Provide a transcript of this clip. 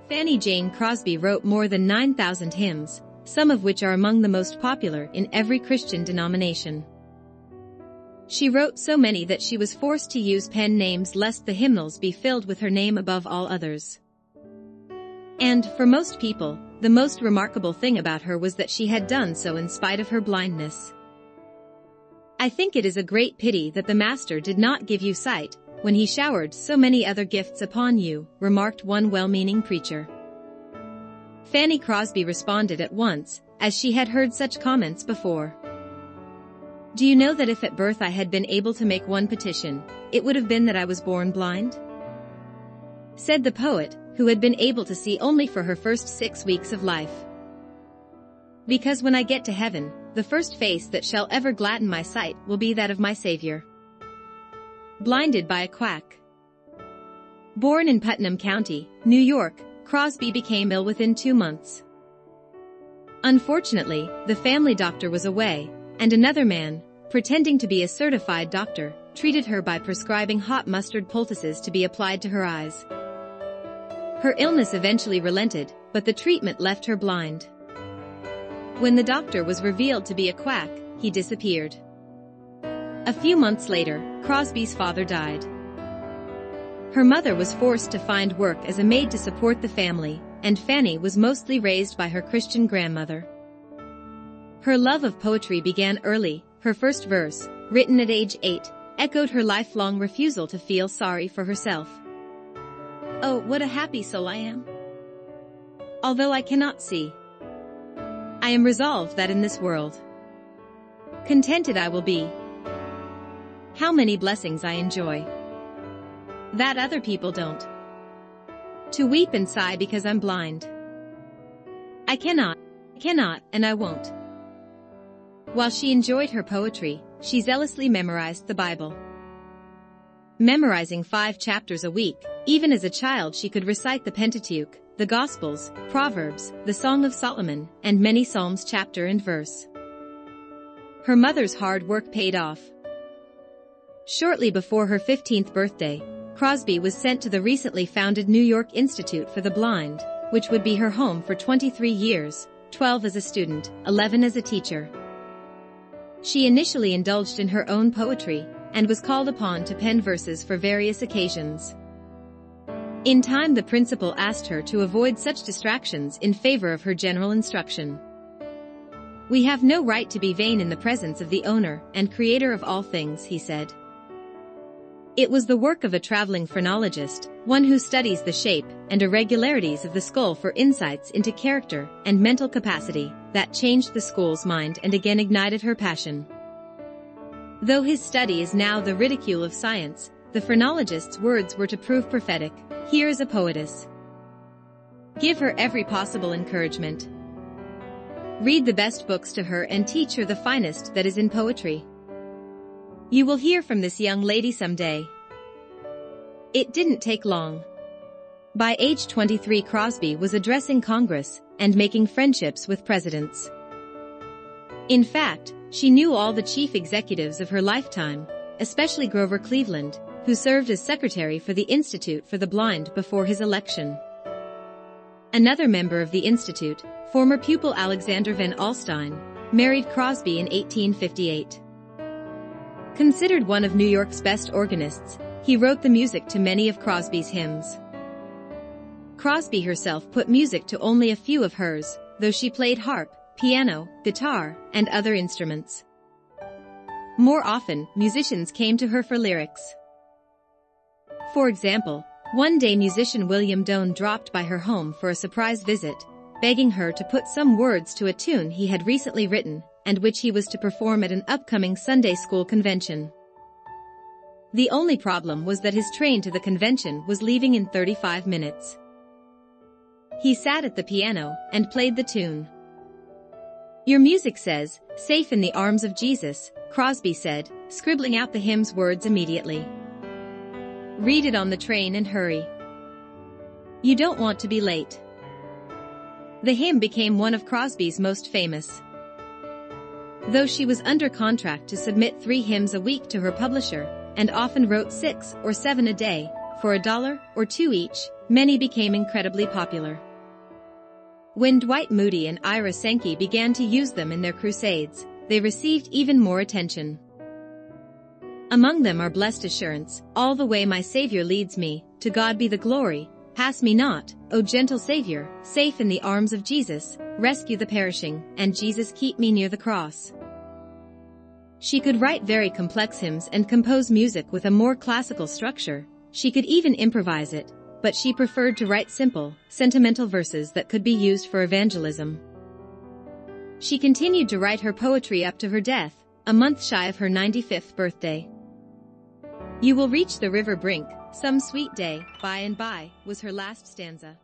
Fanny Jane Crosby wrote more than 9,000 hymns, some of which are among the most popular in every Christian denomination. She wrote so many that she was forced to use pen names lest the hymnals be filled with her name above all others. And, for most people, the most remarkable thing about her was that she had done so in spite of her blindness. "I think it is a great pity that the Master did not give you sight, when he showered so many other gifts upon you," remarked one well-meaning preacher. Fanny Crosby responded at once, as she had heard such comments before. "Do you know that if at birth I had been able to make one petition, it would have been that I was born blind?" said the poet, who had been able to see only for her first 6 weeks of life. "Because when I get to heaven, the first face that shall ever gladden my sight will be that of my Savior." Blinded by a quack. Born in Putnam County, New York, Crosby became ill within 2 months. Unfortunately, the family doctor was away, and another man, pretending to be a certified doctor, treated her by prescribing hot mustard poultices to be applied to her eyes. Her illness eventually relented, but the treatment left her blind. When the doctor was revealed to be a quack, he disappeared. A few months later, Crosby's father died. Her mother was forced to find work as a maid to support the family, and Fanny was mostly raised by her Christian grandmother. Her love of poetry began early. Her first verse, written at age 8, echoed her lifelong refusal to feel sorry for herself. "Oh, what a happy soul I am! Although I cannot see, I am resolved that in this world contented I will be. How many blessings I enjoy that other people don't. To weep and sigh because I'm blind. I cannot, and I won't." While she enjoyed her poetry, she zealously memorized the Bible. Memorizing 5 chapters a week, even as a child she could recite the Pentateuch, the Gospels, Proverbs, the Song of Solomon, and many Psalms chapter and verse. Her mother's hard work paid off. Shortly before her 15th birthday, Crosby was sent to the recently founded New York Institute for the Blind, which would be her home for 23 years, 12 as a student, 11 as a teacher. She initially indulged in her own poetry, and was called upon to pen verses for various occasions. In time the principal asked her to avoid such distractions in favor of her general instruction. "We have no right to be vain in the presence of the owner and creator of all things," he said. It was the work of a traveling phrenologist, one who studies the shape and irregularities of the skull for insights into character and mental capacity, that changed the school's mind and again ignited her passion. Though his study is now the ridicule of science, the phrenologist's words were to prove prophetic. Here is a poetess. Give her every possible encouragement. Read the best books to her and teach her the finest that is in poetry. You will hear from this young lady someday. It didn't take long. By age 23, Crosby was addressing Congress and making friendships with presidents. In fact, she knew all the chief executives of her lifetime, especially Grover Cleveland, who served as secretary for the Institute for the Blind before his election. Another member of the Institute, former pupil Alexander Van Alstyne, married Crosby in 1858. Considered one of New York's best organists, he wrote the music to many of Crosby's hymns. Crosby herself put music to only a few of hers, though she played harp, piano, guitar, and other instruments. More often, musicians came to her for lyrics. For example, one day musician William Doane dropped by her home for a surprise visit, begging her to put some words to a tune he had recently written, and which he was to perform at an upcoming Sunday school convention. The only problem was that his train to the convention was leaving in 35 minutes. He sat at the piano and played the tune. "Your music says, 'Safe in the arms of Jesus,'" Crosby said, scribbling out the hymn's words immediately. "Read it on the train and hurry. You don't want to be late." The hymn became one of Crosby's most famous. Though she was under contract to submit 3 hymns a week to her publisher, and often wrote 6 or 7 a day, for $1 or $2 each, many became incredibly popular. When Dwight Moody and Ira Sankey began to use them in their crusades, they received even more attention. Among them are Blessed Assurance, All the Way My Savior Leads Me, To God Be the Glory, Pass Me Not, O Gentle Savior, Safe in the Arms of Jesus, Rescue the Perishing, and Jesus Keep Me Near the Cross. She could write very complex hymns and compose music with a more classical structure. She could even improvise it, but she preferred to write simple, sentimental verses that could be used for evangelism. She continued to write her poetry up to her death, a month shy of her 95th birthday. You will reach the river brink, some sweet day, by and by, was her last stanza.